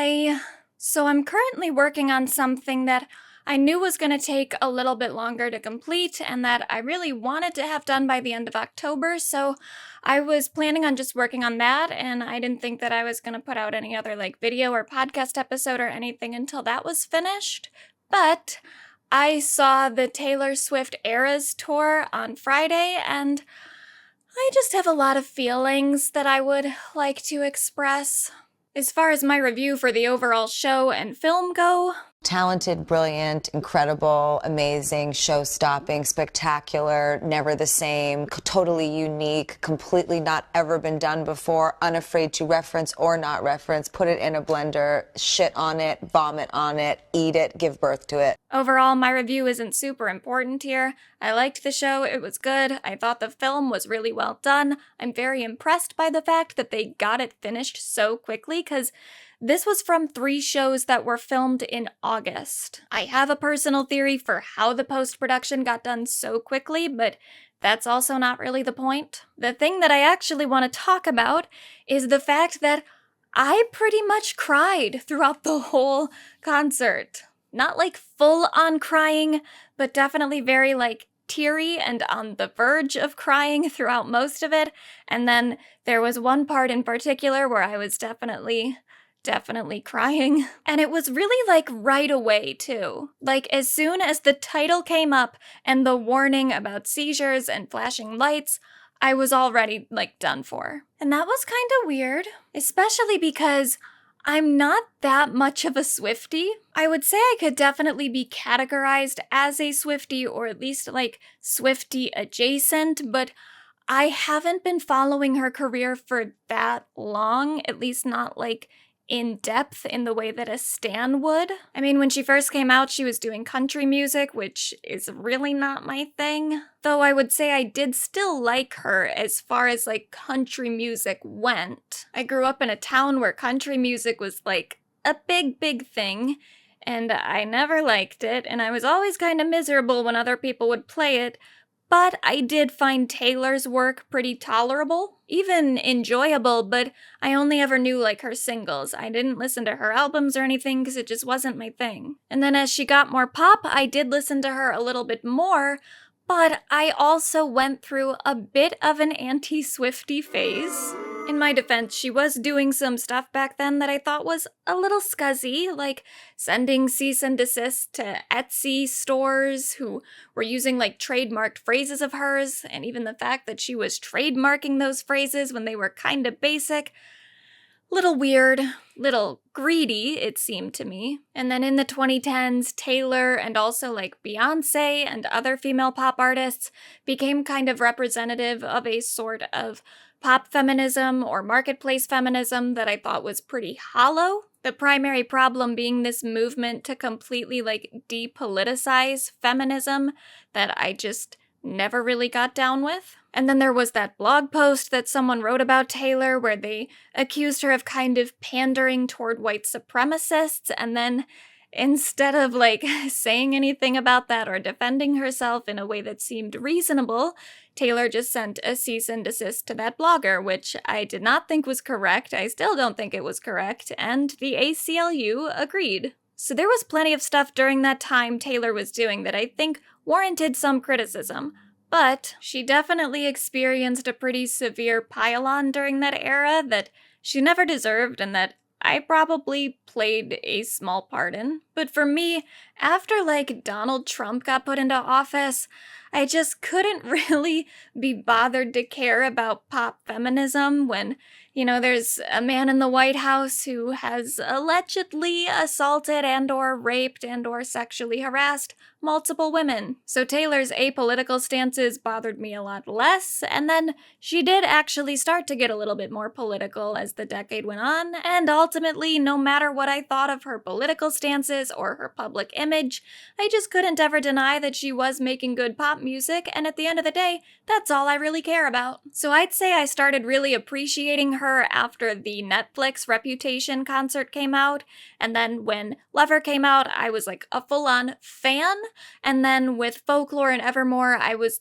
Hi. So I'm currently working on something that I knew was going to take a little bit longer to complete and that I really wanted to have done by the end of October. So I was planning on just working on that, and I didn't think that I was going to put out any other video or podcast episode or anything until that was finished. But I saw the Taylor Swift Eras tour on Friday, and I just have a lot of feelings that I would like to express. As far as my review for the overall show and film go, talented, brilliant, incredible, amazing, show-stopping, spectacular, never the same, totally unique, completely not ever been done before, unafraid to reference or not reference, put it in a blender, shit on it, vomit on it, eat it, give birth to it. Overall, my review isn't super important here. I liked the show, it was good, I thought the film was really well done. I'm very impressed by the fact that they got it finished so quickly, because this was from 3 shows that were filmed in August. I have a personal theory for how the post-production got done so quickly, but that's also not really the point. The thing that I actually want to talk about is the fact that I pretty much cried throughout the whole concert. Not full-on crying, but definitely very teary and on the verge of crying throughout most of it. And then there was one part in particular where I was definitely crying. And it was really right away too. As soon as the title came up and the warning about seizures and flashing lights, I was already done for. And that was kind of weird, especially because I'm not that much of a Swiftie. I would say I could definitely be categorized as a Swiftie, or at least Swiftie adjacent, but I haven't been following her career for that long, at least not in depth in the way that a stan would. I mean, when she first came out, she was doing country music, which is really not my thing. Though I would say I did still like her as far as country music went. I grew up in a town where country music was a big thing, and I never liked it, and I was always kind of miserable when other people would play it. But I did find Taylor's work pretty tolerable, even enjoyable, but I only ever knew her singles. I didn't listen to her albums or anything because it just wasn't my thing. And then as she got more pop, I did listen to her a little bit more, but I also went through a bit of an anti-Swiftie phase. In my defense, she was doing some stuff back then that I thought was a little scuzzy, like sending cease and desist to Etsy stores who were using trademarked phrases of hers, and even the fact that she was trademarking those phrases when they were kinda basic. Little weird, little greedy, it seemed to me. And then in the 2010s, Taylor and also Beyonce and other female pop artists became kind of representative of a sort of pop feminism or marketplace feminism that I thought was pretty hollow. The primary problem being this movement to completely depoliticize feminism that I just never really got down with. And then there was that blog post that someone wrote about Taylor where they accused her of kind of pandering toward white supremacists, and then instead of saying anything about that or defending herself in a way that seemed reasonable, Taylor just sent a cease and desist to that blogger, which I did not think was correct. I still don't think it was correct, and the ACLU agreed. So there was plenty of stuff during that time Taylor was doing that I think warranted some criticism. But she definitely experienced a pretty severe pile-on during that era that she never deserved and that I probably played a small part in. But for me, after Donald Trump got put into office, I just couldn't really be bothered to care about pop feminism when, there's a man in the White House who has allegedly assaulted and or raped and or sexually harassed multiple women. So Taylor's apolitical stances bothered me a lot less, and then she did actually start to get a little bit more political as the decade went on, and ultimately, no matter what I thought of her political stances or her public image, I just couldn't ever deny that she was making good pop music, and at the end of the day, that's all I really care about. So I'd say I started really appreciating her after the Netflix Reputation concert came out, and then when Lover came out, I was a full-on fan, and then with Folklore and Evermore, I was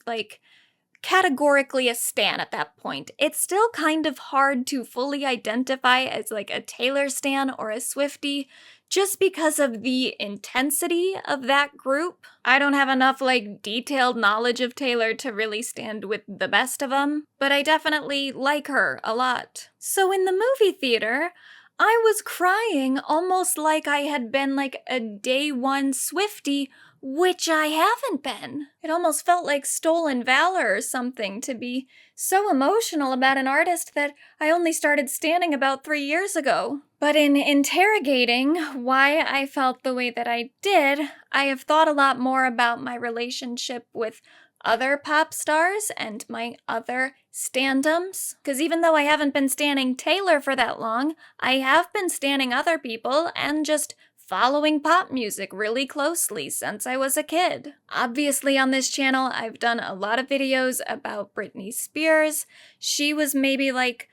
categorically a stan at that point. It's still kind of hard to fully identify as like a Taylor stan or a Swiftie, just because of the intensity of that group. I don't have enough like detailed knowledge of Taylor to really stand with the best of them, but I definitely like her a lot. So in the movie theater, I was crying almost like I had been like a day one Swiftie, which I haven't been. It almost felt like stolen valor or something to be so emotional about an artist that I only started standing about 3 years ago. But in interrogating why I felt the way that I did, I have thought a lot more about my relationship with other pop stars and my other standums. Because even though I haven't been standing Taylor for that long, I have been standing other people and just following pop music really closely since I was a kid. Obviously on this channel, I've done a lot of videos about Britney Spears. She was maybe like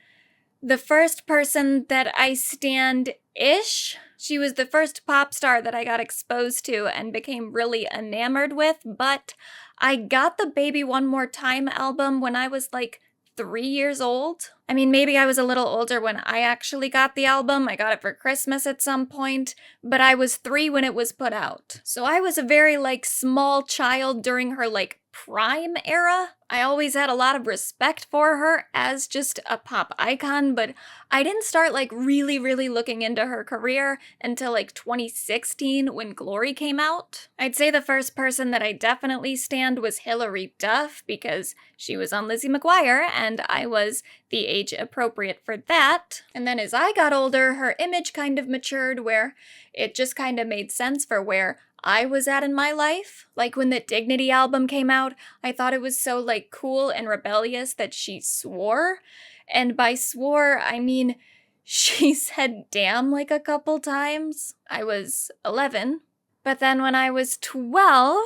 the first person that I stand-ish. She was the first pop star that I got exposed to and became really enamored with, but I got the Baby One More Time album when I was like 3 years old. I mean, maybe I was a little older when I actually got the album. I got it for Christmas at some point, but I was 3 when it was put out. So I was a very like small child during her like prime era. I always had a lot of respect for her as just a pop icon, but I didn't start like really looking into her career until like 2016 when Glory came out. I'd say the first person that I definitely stand was Hilary Duff because she was on Lizzie McGuire and I was the age appropriate for that. And then as I got older, her image kind of matured where it just kind of made sense for where I was at in my life. Like when the Dignity album came out, I thought it was so like cool and rebellious that she swore. And by swore, I mean she said damn like a couple times. I was 11. But then when I was 12,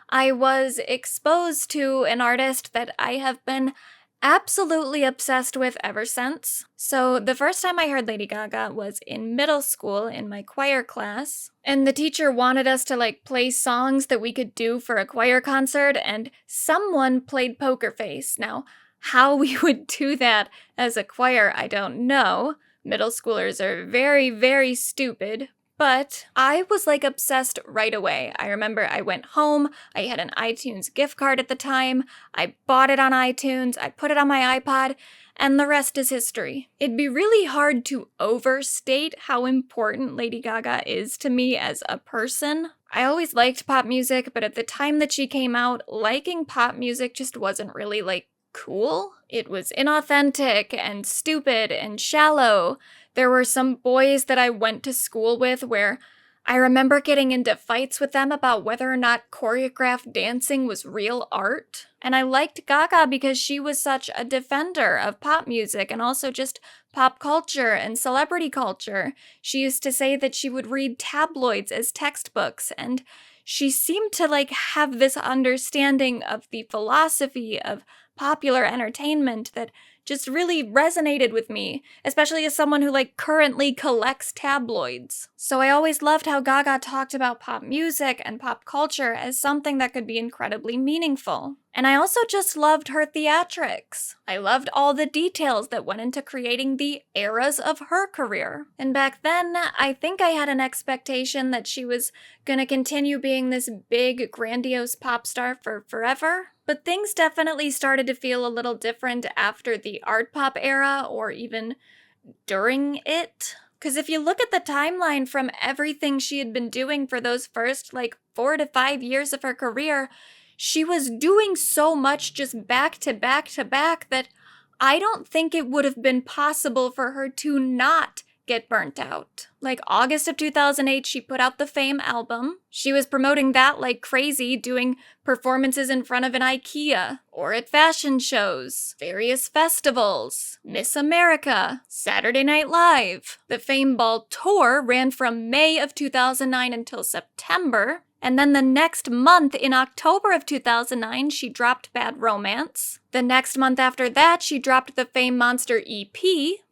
I was exposed to an artist that I have been absolutely obsessed with ever since. So the first time I heard Lady Gaga was in middle school in my choir class, and the teacher wanted us to like play songs that we could do for a choir concert, and someone played Poker Face. Now, how we would do that as a choir, I don't know. Middle schoolers are very stupid. But I was like obsessed right away. I remember I went home, I had an iTunes gift card at the time, I bought it on iTunes, I put it on my iPod, and the rest is history. It'd be really hard to overstate how important Lady Gaga is to me as a person. I always liked pop music, but at the time that she came out, liking pop music just wasn't really like cool. It was inauthentic and stupid and shallow. There were some boys that I went to school with where I remember getting into fights with them about whether or not choreographed dancing was real art. And I liked Gaga because she was such a defender of pop music and also just pop culture and celebrity culture. She used to say that she would read tabloids as textbooks, and she seemed to like have this understanding of the philosophy of popular entertainment that just really resonated with me, especially as someone who like currently collects tabloids. So I always loved how Gaga talked about pop music and pop culture as something that could be incredibly meaningful. And I also just loved her theatrics. I loved all the details that went into creating the eras of her career. And back then, I think I had an expectation that she was gonna continue being this big, grandiose pop star for forever. But things definitely started to feel a little different after the art pop era, or even during it. Because if you look at the timeline from everything she had been doing for those first, 4 to 5 years of her career, she was doing so much just back to back to back that I don't think it would have been possible for her to not get burnt out. Like August of 2008, she put out the Fame album. She was promoting that like crazy, doing performances in front of an IKEA, or at fashion shows, various festivals, Miss America, Saturday Night Live. The Fame Ball tour ran from May of 2009 until September. And then the next month, in October of 2009, she dropped Bad Romance. The next month after that, she dropped the Fame Monster EP.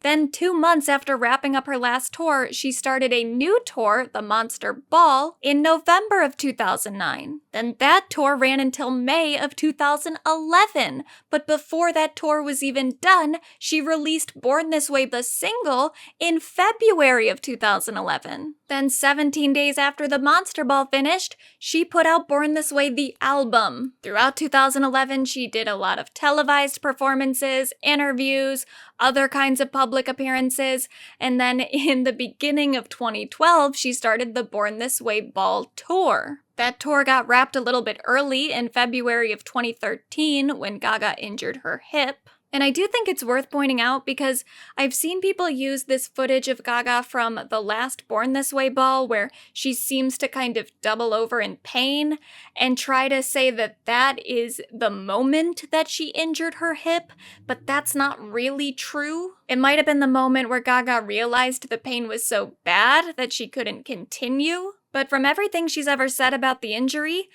Then 2 months after wrapping up her last tour, she started a new tour, the Monster Ball, in November of 2009. Then that tour ran until May of 2011. But before that tour was even done, she released Born This Way, the single, in February of 2011. Then 17 days after the Monster Ball finished, she put out Born This Way, the album. Throughout 2011, she did a lot of televised performances, interviews, other kinds of public appearances, and then in the beginning of 2012, she started the Born This Way Ball tour. That tour got wrapped a little bit early in February of 2013 when Gaga injured her hip. And I do think it's worth pointing out because I've seen people use this footage of Gaga from the last Born This Way ball where she seems to kind of double over in pain and try to say that that is the moment that she injured her hip, but that's not really true. It might have been the moment where Gaga realized the pain was so bad that she couldn't continue. But from everything she's ever said about the injury,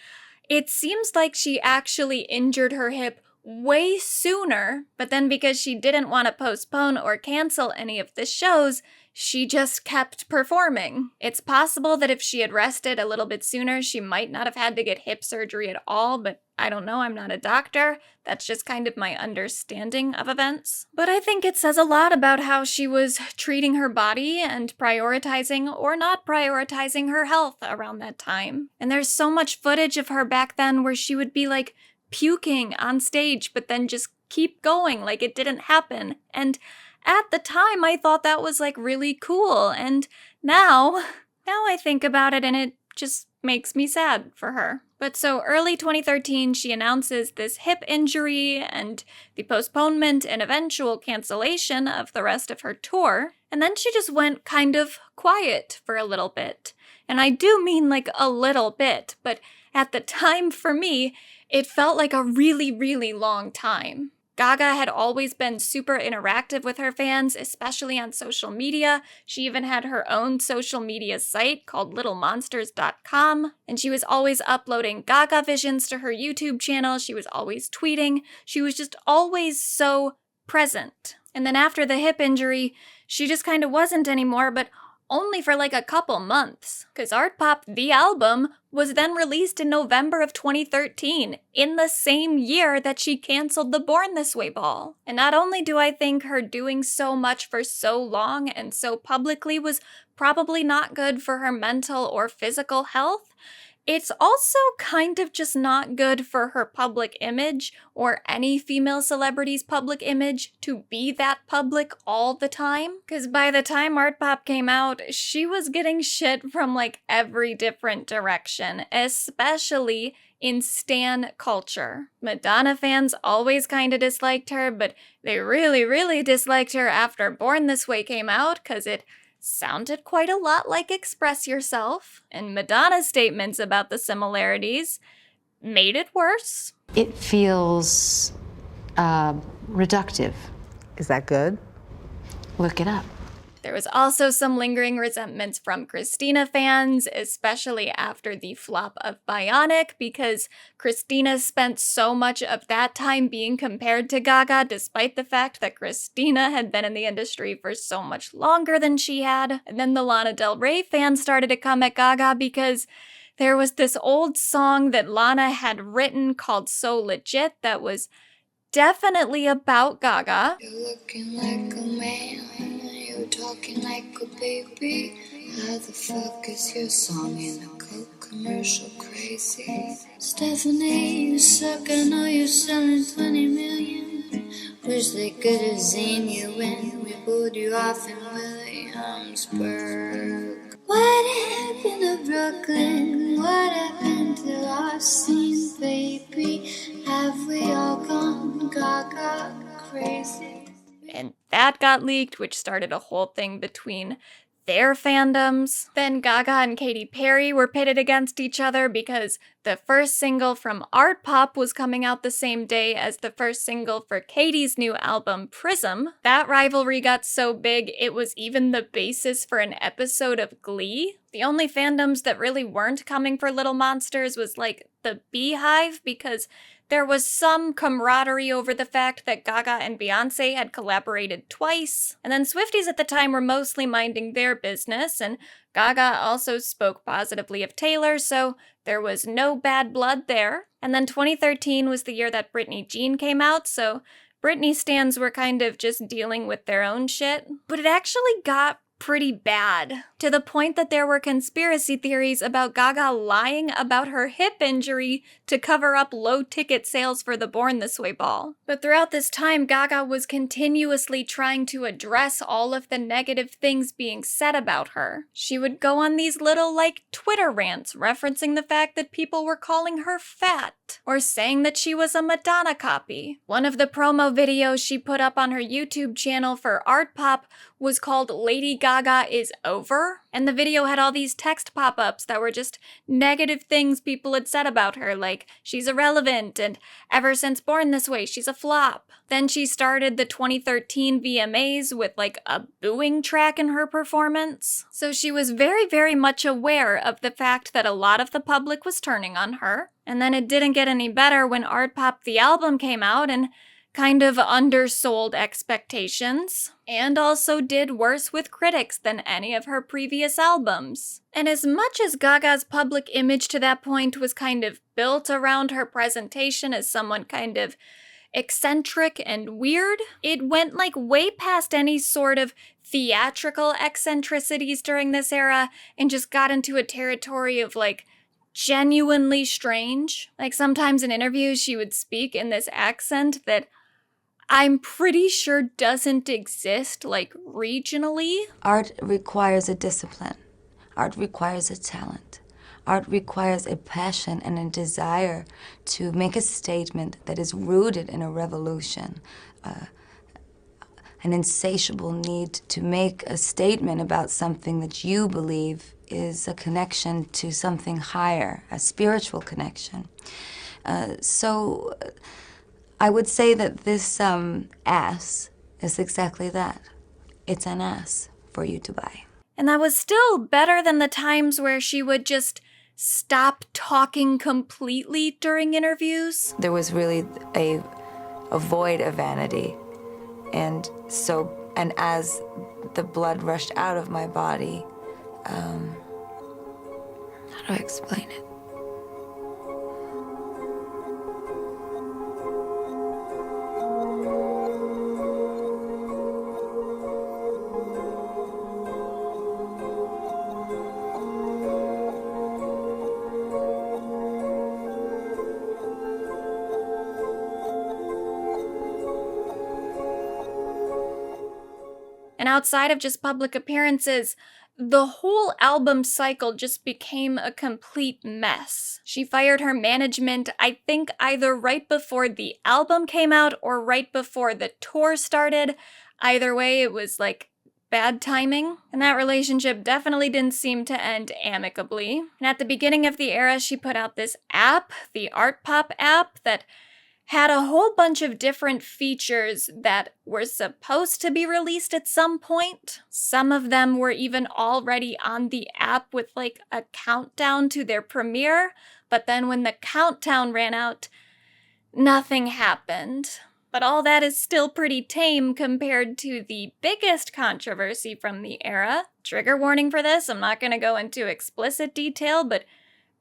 it seems like she actually injured her hip way sooner, but then because she didn't want to postpone or cancel any of the shows, she just kept performing. It's possible that if she had rested a little bit sooner, she might not have had to get hip surgery at all, but I don't know, I'm not a doctor. That's just kind of my understanding of events. But I think it says a lot about how she was treating her body and prioritizing or not prioritizing her health around that time. And there's so much footage of her back then where she would be like puking on stage, but then just keep going like it didn't happen. And at the time, I thought that was like really cool. And now I think about it and it just makes me sad for her. But so early 2013, she announces this hip injury and the postponement and eventual cancellation of the rest of her tour. And then she just went kind of quiet for a little bit. And I do mean like a little bit, but at the time for me, it felt like a really, really long time. Gaga had always been super interactive with her fans, especially on social media. She even had her own social media site called littlemonsters.com, and she was always uploading Gaga visions to her YouTube channel. She was always tweeting. She was just always so present. And then after the hip injury, she just kind of wasn't anymore, but only for like a couple months, because ARTPOP, the album, was then released in November of 2013, in the same year that she canceled the Born This Way ball. And not only do I think her doing so much for so long and so publicly was probably not good for her mental or physical health, it's also kind of just not good for her public image or any female celebrity's public image to be that public all the time. Because by the time ARTPOP came out, she was getting shit from like every different direction, especially in stan culture. Madonna fans always kind of disliked her, but they really, really disliked her after Born This Way came out because it sounded quite a lot like Express Yourself, and Madonna's statements about the similarities made it worse. It feels reductive. Is that good? Look it up. There was also some lingering resentments from Christina fans, especially after the flop of Bionic, because Christina spent so much of that time being compared to Gaga, despite the fact that Christina had been in the industry for so much longer than she had. And then the Lana Del Rey fans started to come at Gaga because there was this old song that Lana had written called So Legit that was definitely about Gaga. You're looking like a man. You're talking like a baby. How the fuck is your song in a Coke commercial crazy? Stephanie, you suck. I know you're selling 20 million. Wish they could have seen you when we pulled you off in Williamsburg. What happened to Brooklyn? What happened to our scene, baby? Have we all gone gaga crazy? And that got leaked, which started a whole thing between their fandoms. Then Gaga and Katy Perry were pitted against each other because the first single from ARTPOP was coming out the same day as the first single for Katy's new album, Prism. That rivalry got so big, it was even the basis for an episode of Glee. The only fandoms that really weren't coming for Little Monsters was like the Beehive, because There was some camaraderie over the fact that Gaga and Beyoncé had collaborated twice, and then Swifties at the time were mostly minding their business, and Gaga also spoke positively of Taylor, so there was no bad blood there. And then 2013 was the year that Britney Jean came out, so Britney stans were kind of just dealing with their own shit. But it actually got pretty bad, to the point that there were conspiracy theories about Gaga lying about her hip injury to cover up low-ticket sales for the Born This Way ball. But throughout this time, Gaga was continuously trying to address all of the negative things being said about her. She would go on these little, Twitter rants referencing the fact that people were calling her fat, or saying that she was a Madonna copy. One of the promo videos she put up on her YouTube channel for ARTPOP was called Lady Gaga is Over, and the video had all these text pop-ups that were just negative things people had said about her, like she's irrelevant, and ever since Born This Way, she's a flop. Then she started the 2013 VMAs with a booing track in her performance. So she was very, very much aware of the fact that a lot of the public was turning on her. And then it didn't get any better when ARTPOP the album came out and kind of undersold expectations, and also did worse with critics than any of her previous albums. And as much as Gaga's public image to that point was kind of built around her presentation as someone kind of eccentric and weird, it went way past any sort of theatrical eccentricities during this era and just got into a territory of genuinely strange. Sometimes in interviews she would speak in this accent that I'm pretty sure doesn't exist, regionally. Art requires a discipline. Art requires a talent. Art requires a passion and a desire to make a statement that is rooted in a revolution, an insatiable need to make a statement about something that you believe is a connection to something higher, a spiritual connection. So I would say that this ass is exactly that. It's an ass for you to buy. And that was still better than the times where she would just stop talking completely during interviews. There was really a void of vanity. And as the blood rushed out of my body, how do I explain it? And outside of just public appearances, the whole album cycle just became a complete mess. She fired her management, I think either right before the album came out or right before the tour started. Either way, it was bad timing. And that relationship definitely didn't seem to end amicably. And at the beginning of the era, she put out this app, the ARTPOP app, that had a whole bunch of different features that were supposed to be released at some point. Some of them were even already on the app with a countdown to their premiere, but then when the countdown ran out, nothing happened. But all that is still pretty tame compared to the biggest controversy from the era. Trigger warning for this, I'm not going to go into explicit detail, but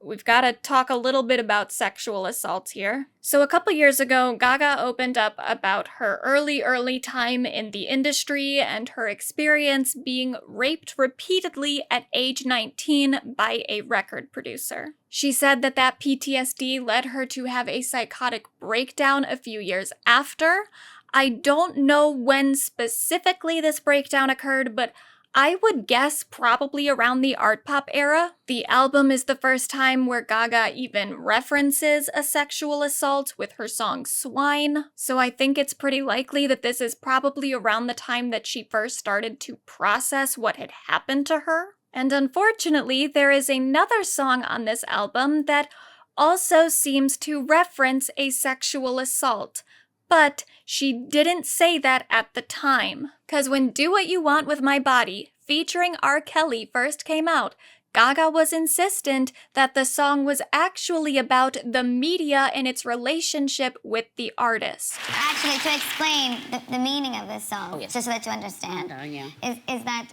we've got to talk a little bit about sexual assault here. So a couple years ago, Gaga opened up about her early time in the industry and her experience being raped repeatedly at age 19 by a record producer. She said that PTSD led her to have a psychotic breakdown a few years after. I don't know when specifically this breakdown occurred, but I would guess probably around the ARTPOP era. The album is the first time where Gaga even references a sexual assault with her song Swine, so I think it's pretty likely that this is probably around the time that she first started to process what had happened to her. And unfortunately, there is another song on this album that also seems to reference a sexual assault. But she didn't say that at the time. Because when Do What You Want With My Body, featuring R. Kelly, first came out, Gaga was insistent that the song was actually about the media and its relationship with the artist. Actually, to explain the meaning of this song, just so that you understand, is that,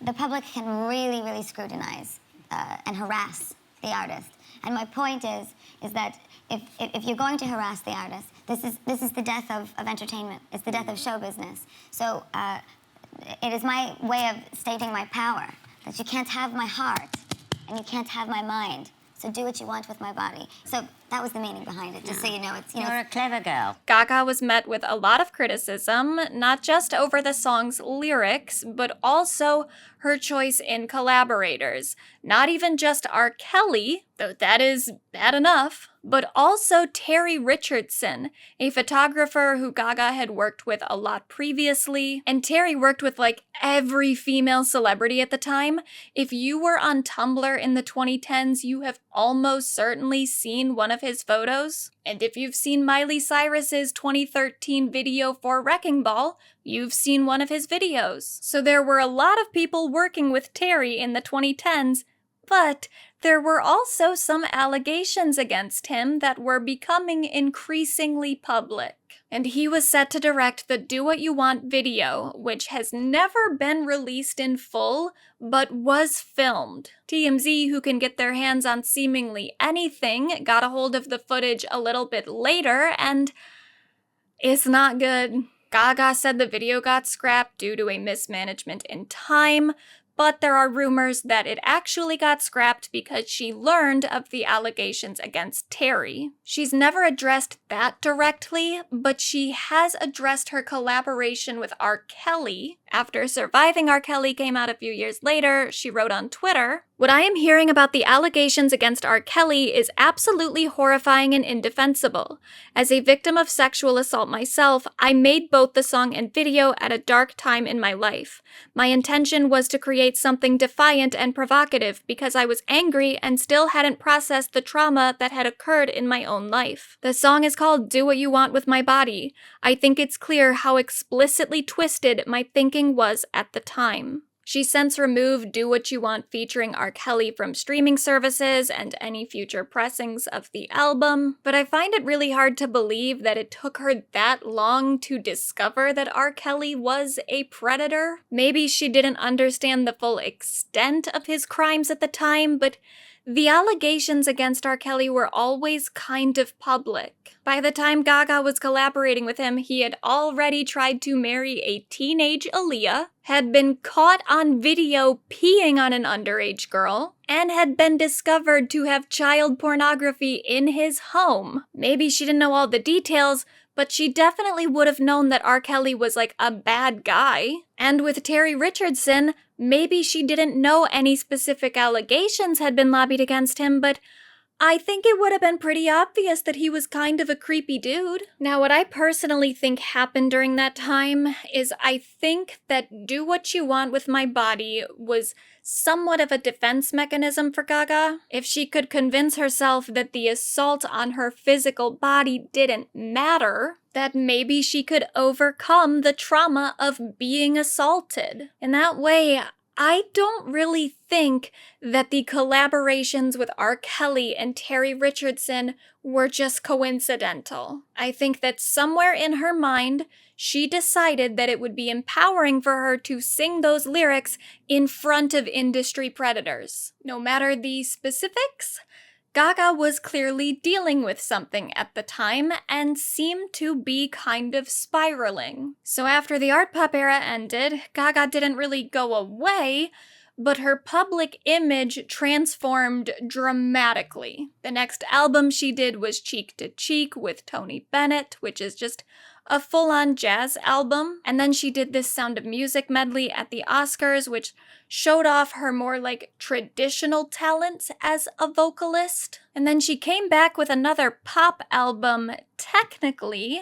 the public can really, really scrutinize and harass the artist. And my point is that if you're going to harass the artist, this is the death of entertainment. It's the death of show business. So it is my way of stating my power, that you can't have my heart and you can't have my mind. So do what you want with my body. So that was the meaning behind it, just so you know. You're a clever girl. Gaga was met with a lot of criticism, not just over the song's lyrics, but also her choice in collaborators. Not even just R. Kelly, though that is bad enough, but also Terry Richardson, a photographer who Gaga had worked with a lot previously. And Terry worked with like every female celebrity at the time. If you were on Tumblr in the 2010s, you have almost certainly seen one of his photos. And if you've seen Miley Cyrus's 2013 video for Wrecking Ball, you've seen one of his videos. So there were a lot of people working with Terry in the 2010s, but there were also some allegations against him that were becoming increasingly public. And he was set to direct the Do What You Want video, which has never been released in full, but was filmed. TMZ, who can get their hands on seemingly anything, got a hold of the footage a little bit later, and it's not good. Gaga said the video got scrapped due to a mismanagement in time, but there are rumors that it actually got scrapped because she learned of the allegations against Terry. She's never addressed that directly, but she has addressed her collaboration with R. Kelly. After Surviving R. Kelly came out a few years later, she wrote on Twitter, "What I am hearing about the allegations against R. Kelly is absolutely horrifying and indefensible. As a victim of sexual assault myself, I made both the song and video at a dark time in my life. My intention was to create something defiant and provocative because I was angry and still hadn't processed the trauma that had occurred in my own life. The song is called Do What You Want With My Body. I think it's clear how explicitly twisted my thinking was at the time." She since removed Do What You Want featuring R. Kelly from streaming services and any future pressings of the album, but I find it really hard to believe that it took her that long to discover that R. Kelly was a predator. Maybe she didn't understand the full extent of his crimes at the time, but the allegations against R. Kelly were always kind of public. By the time Gaga was collaborating with him, he had already tried to marry a teenage Aaliyah, had been caught on video peeing on an underage girl, and had been discovered to have child pornography in his home. Maybe she didn't know all the details, but she definitely would have known that R. Kelly was like a bad guy. And with Terry Richardson, maybe she didn't know any specific allegations had been lobbied against him, but I think it would have been pretty obvious that he was kind of a creepy dude. Now, what I personally think happened during that time is I think that Do What You Want With My Body was somewhat of a defense mechanism for Gaga. If she could convince herself that the assault on her physical body didn't matter, that maybe she could overcome the trauma of being assaulted. In that way, I don't really think that the collaborations with R. Kelly and Terry Richardson were just coincidental. I think that somewhere in her mind, she decided that it would be empowering for her to sing those lyrics in front of industry predators. No matter the specifics, Gaga was clearly dealing with something at the time and seemed to be kind of spiraling. So after the art pop era ended, Gaga didn't really go away, but her public image transformed dramatically. The next album she did was Cheek to Cheek with Tony Bennett, which is just a full-on jazz album. And then she did this Sound of Music medley at the Oscars, which showed off her more like traditional talents as a vocalist. And then she came back with another pop album, technically,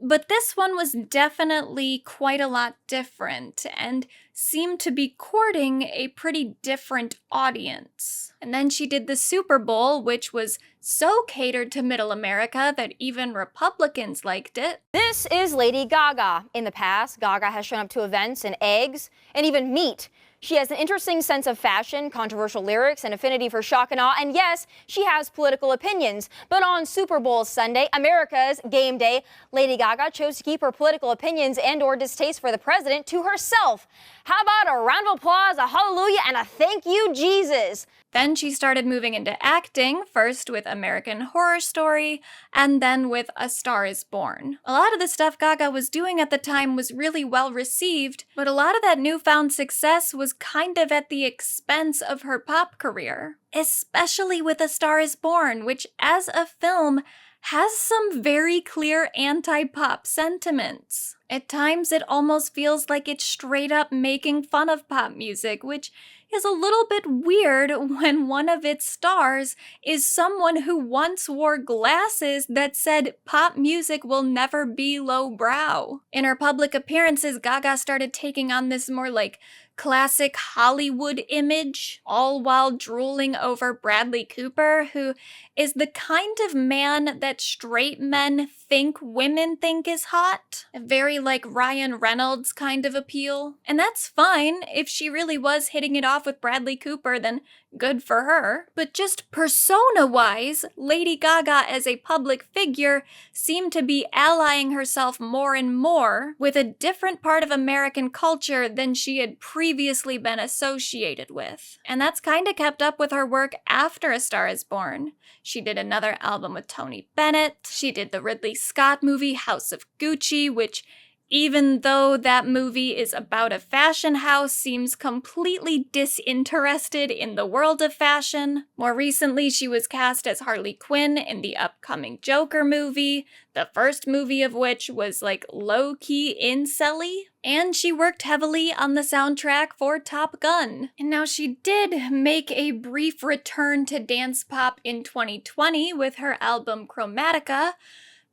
but this one was definitely quite a lot different and seemed to be courting a pretty different audience. And then she did the Super Bowl, which was so catered to middle America that even Republicans liked it. This is Lady Gaga. In the past, Gaga has shown up to events in eggs and even meat. She has an interesting sense of fashion, controversial lyrics, and affinity for shock and awe, and yes, she has political opinions. But on Super Bowl Sunday, America's game day, Lady Gaga chose to keep her political opinions and/or distaste for the president to herself. How about a round of applause, a hallelujah, and a thank you, Jesus? Then she started moving into acting, first with American Horror Story, and then with A Star is Born. A lot of the stuff Gaga was doing at the time was really well received, but a lot of that newfound success was kind of at the expense of her pop career. Especially with A Star is Born, which as a film has some very clear anti-pop sentiments. At times, it almost feels like it's straight up making fun of pop music, which is a little bit weird when one of its stars is someone who once wore glasses that said pop music will never be lowbrow. In her public appearances, Gaga started taking on this more like classic Hollywood image, all while drooling over Bradley Cooper, who is the kind of man that straight men think women think is hot. A very like Ryan Reynolds kind of appeal. And that's fine. If she really was hitting it off with Bradley Cooper, then good for her. But just persona-wise, Lady Gaga as a public figure seemed to be allying herself more and more with a different part of American culture than she had previously been associated with. And that's kind of kept up with her work after A Star is Born. She did another album with Tony Bennett. She did the Ridley Scott movie House of Gucci, which, even though that movie is about a fashion house, seems completely disinterested in the world of fashion. More recently, she was cast as Harley Quinn in the upcoming Joker movie, the first movie of which was like low-key incel-y. And she worked heavily on the soundtrack for Top Gun. And now she did make a brief return to dance pop in 2020 with her album Chromatica,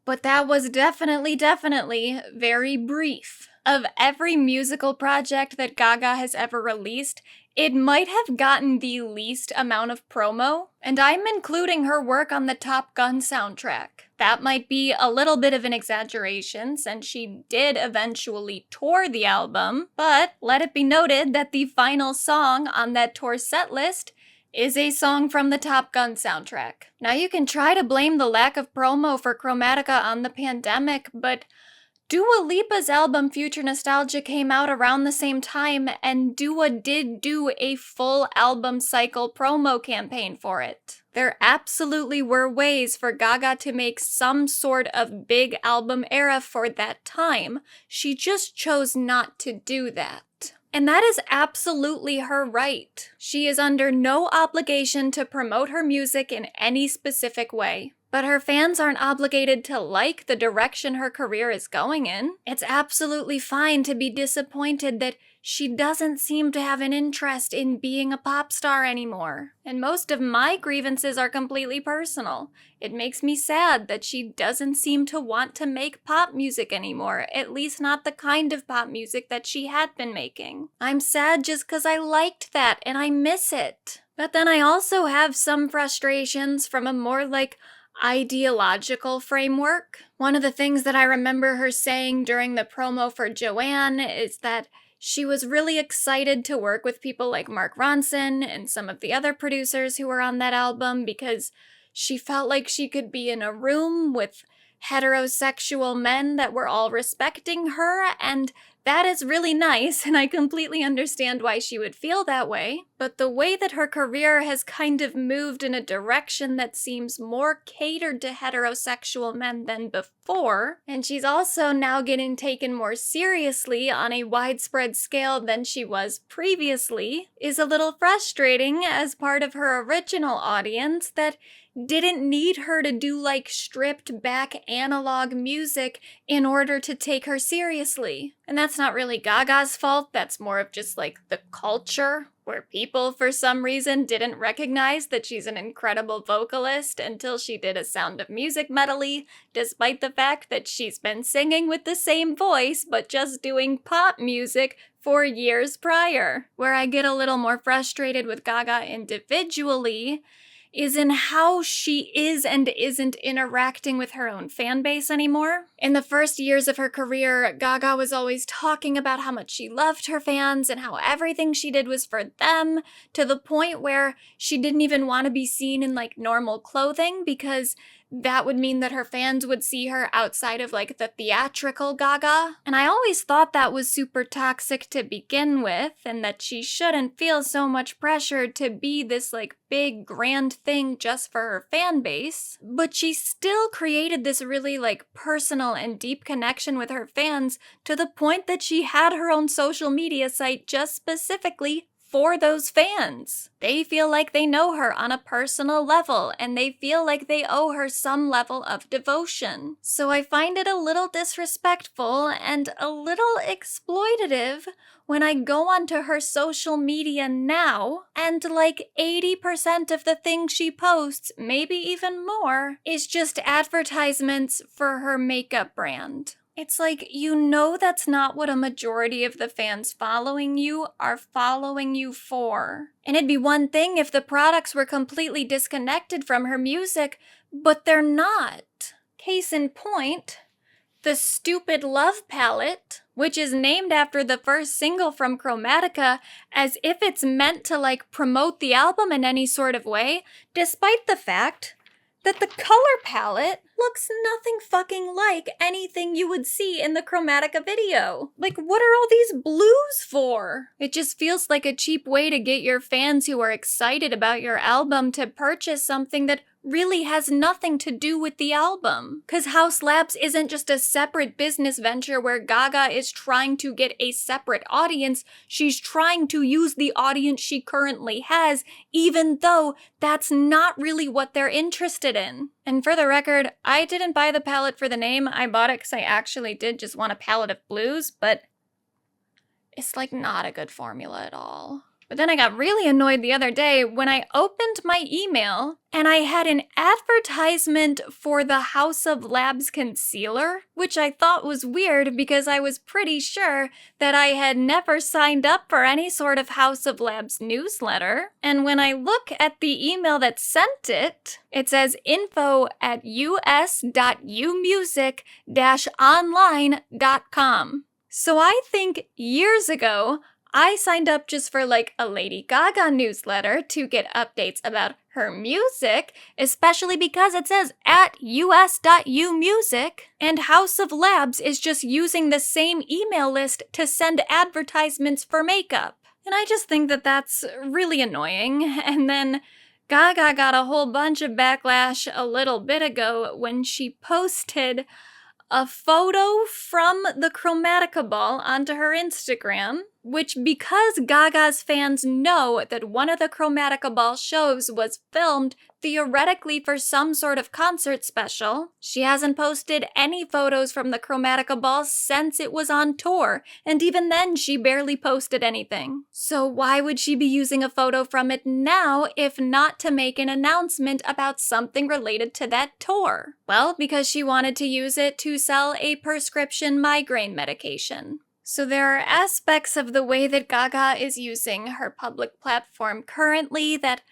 but that was definitely very brief. Of every musical project that Gaga has ever released, it might have gotten the least amount of promo, and I'm including her work on the Top Gun soundtrack. That might be a little bit of an exaggeration since she did eventually tour the album, but let it be noted that the final song on that tour set list is a song from the Top Gun soundtrack. Now you can try to blame the lack of promo for Chromatica on the pandemic, but Dua Lipa's album Future Nostalgia came out around the same time, and Dua did do a full album cycle promo campaign for it. There absolutely were ways for Gaga to make some sort of big album era for that time. She just chose not to do that. And that is absolutely her right. She is under no obligation to promote her music in any specific way. But her fans aren't obligated to like the direction her career is going in. It's absolutely fine to be disappointed that she doesn't seem to have an interest in being a pop star anymore. And most of my grievances are completely personal. It makes me sad that she doesn't seem to want to make pop music anymore, at least not the kind of pop music that she had been making. I'm sad just because I liked that and I miss it. But then I also have some frustrations from a more like ideological framework. One of the things that I remember her saying during the promo for Joanne is that she was really excited to work with people like Mark Ronson and some of the other producers who were on that album because she felt like she could be in a room with heterosexual men that were all respecting her, and that is really nice, and I completely understand why she would feel that way. But the way that her career has kind of moved in a direction that seems more catered to heterosexual men than before, and she's also now getting taken more seriously on a widespread scale than she was previously, is a little frustrating as part of her original audience that didn't need her to do like stripped back analog music in order to take her seriously. And that's not really Gaga's fault, that's more of just like the culture, where people for some reason didn't recognize that she's an incredible vocalist until she did a Sound of Music medley, despite the fact that she's been singing with the same voice but just doing pop music for years prior. Where I get a little more frustrated with Gaga individually is in how she is and isn't interacting with her own fan base anymore. In the first years of her career, Gaga was always talking about how much she loved her fans and how everything she did was for them, to the point where she didn't even want to be seen in like normal clothing because that would mean that her fans would see her outside of like the theatrical Gaga. And I always thought that was super toxic to begin with, and that she shouldn't feel so much pressure to be this like big grand thing just for her fan base. But she still created this really like personal and deep connection with her fans to the point that she had her own social media site just specifically for those fans. They feel like they know her on a personal level, and they feel like they owe her some level of devotion. So I find it a little disrespectful and a little exploitative when I go onto her social media now, and like 80% of the things she posts, maybe even more, is just advertisements for her makeup brand. It's like, you know that's not what a majority of the fans following you are following you for. And it'd be one thing if the products were completely disconnected from her music, but they're not. Case in point, the stupid Love palette, which is named after the first single from Chromatica, as if it's meant to like promote the album in any sort of way, despite the fact that the color palette looks nothing fucking like anything you would see in the Chromatica video. Like, what are all these blues for? It just feels like a cheap way to get your fans who are excited about your album to purchase something that really has nothing to do with the album. Because House Labs isn't just a separate business venture where Gaga is trying to get a separate audience. She's trying to use the audience she currently has, even though that's not really what they're interested in. And for the record, I didn't buy the palette for the name. I bought it because I actually did just want a palette of blues, but it's like not a good formula at all. But then I got really annoyed the other day when I opened my email and I had an advertisement for the House of Labs concealer, which I thought was weird because I was pretty sure that I had never signed up for any sort of House of Labs newsletter. And when I look at the email that sent it, it says info@us.umusic-online.com. So I think years ago, I signed up just for like a Lady Gaga newsletter to get updates about her music, especially because it says @us.umusic, and House of Labs is just using the same email list to send advertisements for makeup. And I just think that that's really annoying. And then Gaga got a whole bunch of backlash a little bit ago when she posted a photo from the Chromatica ball onto her Instagram, which, because Gaga's fans know that one of the Chromatica ball shows was filmed theoretically for some sort of concert special, she hasn't posted any photos from the Chromatica ball since it was on tour, and even then she barely posted anything. So why would she be using a photo from it now if not to make an announcement about something related to that tour? Well, because she wanted to use it to sell a prescription migraine medication. So there are aspects of the way that Gaga is using her public platform currently that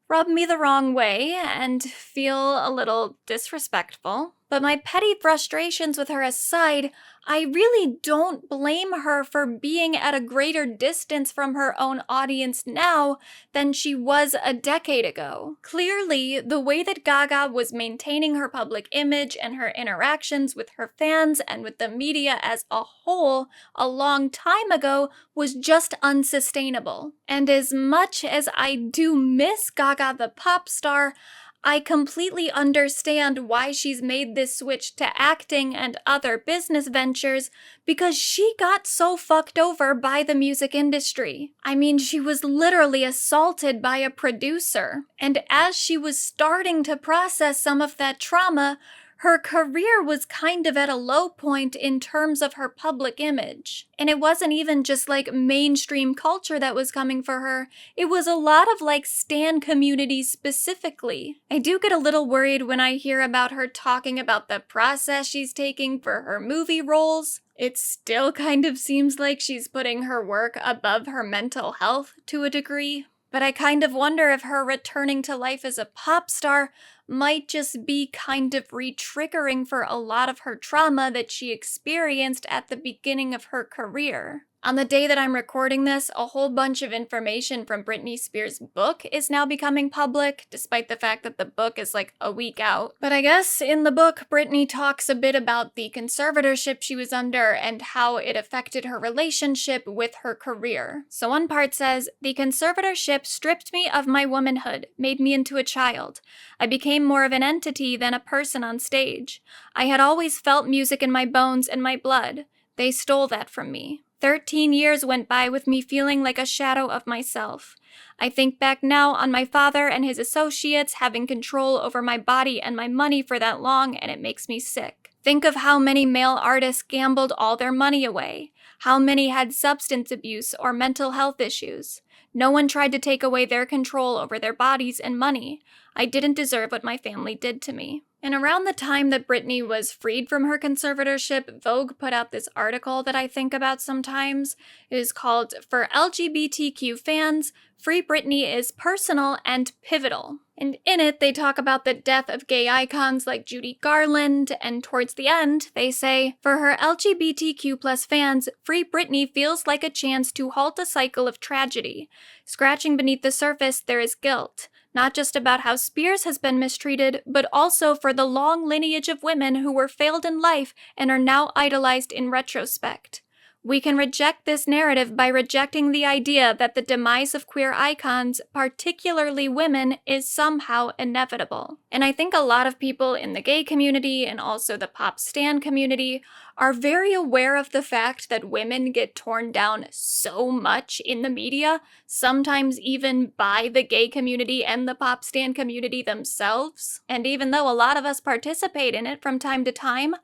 rub me the wrong way and feel a little disrespectful. But my petty frustrations with her aside, I really don't blame her for being at a greater distance from her own audience now than she was a decade ago. Clearly, the way that Gaga was maintaining her public image and her interactions with her fans and with the media as a whole a long time ago was just unsustainable. And as much as I do miss Gaga the pop star, I completely understand why she's made this switch to acting and other business ventures, because she got so fucked over by the music industry. I mean, she was literally assaulted by a producer, and as she was starting to process some of that trauma, her career was kind of at a low point in terms of her public image. And it wasn't even just like mainstream culture that was coming for her. It was a lot of like stan communities specifically. I do get a little worried when I hear about her talking about the process she's taking for her movie roles. It still kind of seems like she's putting her work above her mental health to a degree. But I kind of wonder if her returning to life as a pop star might just be kind of re-triggering for a lot of her trauma that she experienced at the beginning of her career. On the day that I'm recording this, a whole bunch of information from Britney Spears' book is now becoming public, despite the fact that the book is like a week out. But I guess in the book, Britney talks a bit about the conservatorship she was under and how it affected her relationship with her career. So one part says, "The conservatorship stripped me of my womanhood, made me into a child. I became more of an entity than a person on stage. I had always felt music in my bones and my blood. They stole that from me. 13 years went by with me feeling like a shadow of myself. I think back now on my father and his associates having control over my body and my money for that long, and it makes me sick. Think of how many male artists gambled all their money away, how many had substance abuse or mental health issues. No one tried to take away their control over their bodies and money. I didn't deserve what my family did to me." And around the time that Britney was freed from her conservatorship, Vogue put out this article that I think about sometimes. It is called, "For LGBTQ Fans, Free Britney is Personal and Pivotal." And in it, they talk about the death of gay icons like Judy Garland, and towards the end, they say, "For her LGBTQ+ fans, Free Britney feels like a chance to halt a cycle of tragedy. Scratching beneath the surface, there is guilt. Not just about how Spears has been mistreated, but also for the long lineage of women who were failed in life and are now idolized in retrospect. We can reject this narrative by rejecting the idea that the demise of queer icons, particularly women, is somehow inevitable." And I think a lot of people in the gay community and also the pop stan community are very aware of the fact that women get torn down so much in the media, sometimes even by the gay community and the pop stan community themselves. And even though a lot of us participate in it from time to time,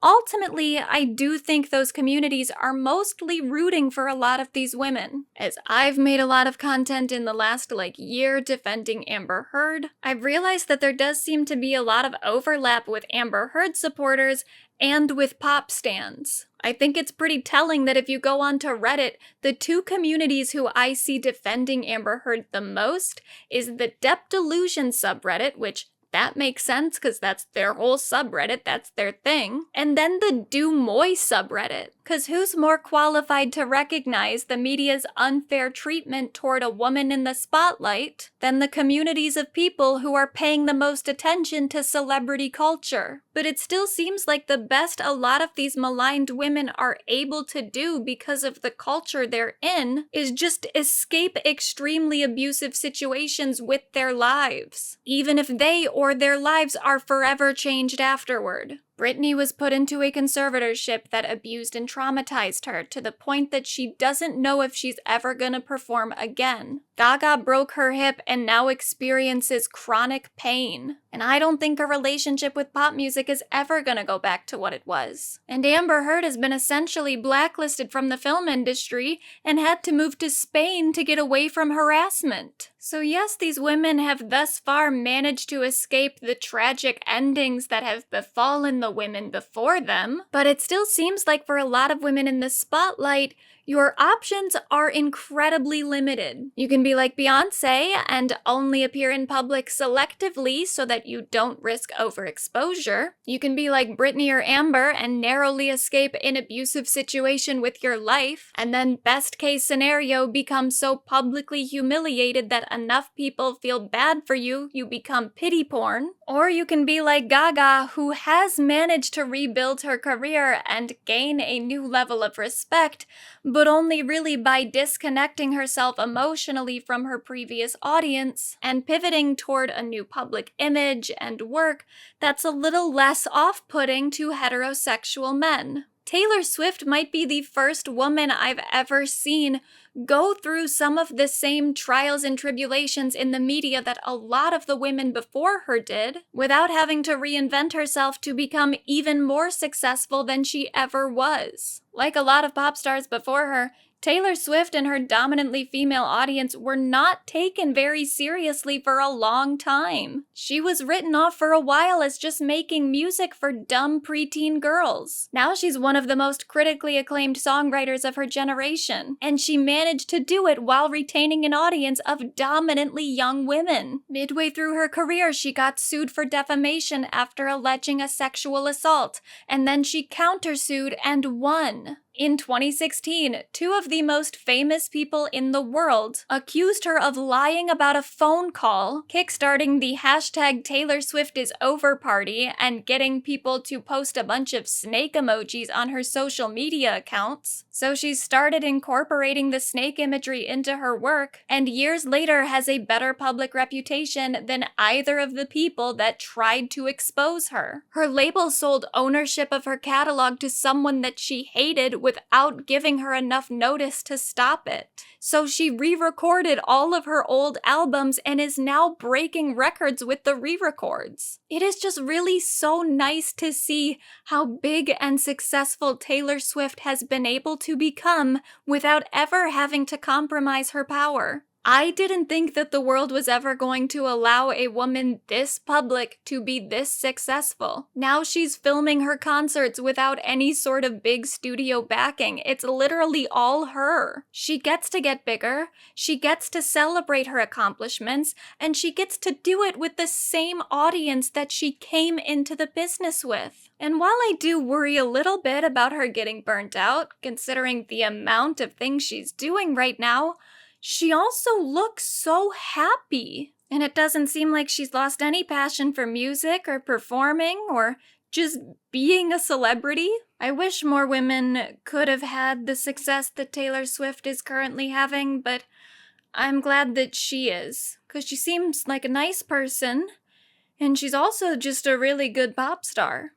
ultimately, I do think those communities are mostly rooting for a lot of these women. As I've made a lot of content in the last year defending Amber Heard, I've realized that there does seem to be a lot of overlap with Amber Heard supporters and with pop stans. I think it's pretty telling that if you go onto Reddit, the two communities who I see defending Amber Heard the most is the Depth Delusion subreddit, which that makes sense because that's their whole subreddit, that's their thing. And then the Do Moi subreddit, because who's more qualified to recognize the media's unfair treatment toward a woman in the spotlight than the communities of people who are paying the most attention to celebrity culture? But it still seems like the best a lot of these maligned women are able to do because of the culture they're in is just escape extremely abusive situations with their lives, even if they or their lives are forever changed afterward. Britney was put into a conservatorship that abused and traumatized her to the point that she doesn't know if she's ever gonna perform again. Gaga broke her hip and now experiences chronic pain. And I don't think her relationship with pop music is ever gonna go back to what it was. And Amber Heard has been essentially blacklisted from the film industry and had to move to Spain to get away from harassment. So yes, these women have thus far managed to escape the tragic endings that have befallen the women before them, but it still seems like for a lot of women in the spotlight, your options are incredibly limited. You can be like Beyonce and only appear in public selectively so that you don't risk overexposure. You can be like Britney or Amber and narrowly escape an abusive situation with your life, and then best case scenario become so publicly humiliated that enough people feel bad for you, you become pity porn. Or you can be like Gaga, who has managed to rebuild her career and gain a new level of respect, but only really by disconnecting herself emotionally from her previous audience and pivoting toward a new public image and work that's a little less off-putting to heterosexual men. Taylor Swift might be the first woman I've ever seen go through some of the same trials and tribulations in the media that a lot of the women before her did, without having to reinvent herself to become even more successful than she ever was. Like a lot of pop stars before her, Taylor Swift and her dominantly female audience were not taken very seriously for a long time. She was written off for a while as just making music for dumb preteen girls. Now she's one of the most critically acclaimed songwriters of her generation, and she managed to do it while retaining an audience of dominantly young women. Midway through her career, she got sued for defamation after alleging a sexual assault, and then she countersued and won. In 2016, two of the most famous people in the world accused her of lying about a phone call, kickstarting the hashtag #TaylorSwiftIsOverParty and getting people to post a bunch of snake emojis on her social media accounts. So she started incorporating the snake imagery into her work, and years later has a better public reputation than either of the people that tried to expose her. Her label sold ownership of her catalog to someone that she hated without giving her enough notice to stop it. So she re-recorded all of her old albums and is now breaking records with the re-records. It is just really so nice to see how big and successful Taylor Swift has been able to become without ever having to compromise her power. I didn't think that the world was ever going to allow a woman this public to be this successful. Now she's filming her concerts without any sort of big studio backing. It's literally all her. She gets to get bigger, she gets to celebrate her accomplishments, and she gets to do it with the same audience that she came into the business with. And while I do worry a little bit about her getting burnt out, considering the amount of things she's doing right now, she also looks so happy. And it doesn't seem like she's lost any passion for music or performing or just being a celebrity. I wish more women could have had the success that Taylor Swift is currently having, but I'm glad that she is, because she seems like a nice person, and she's also just a really good pop star.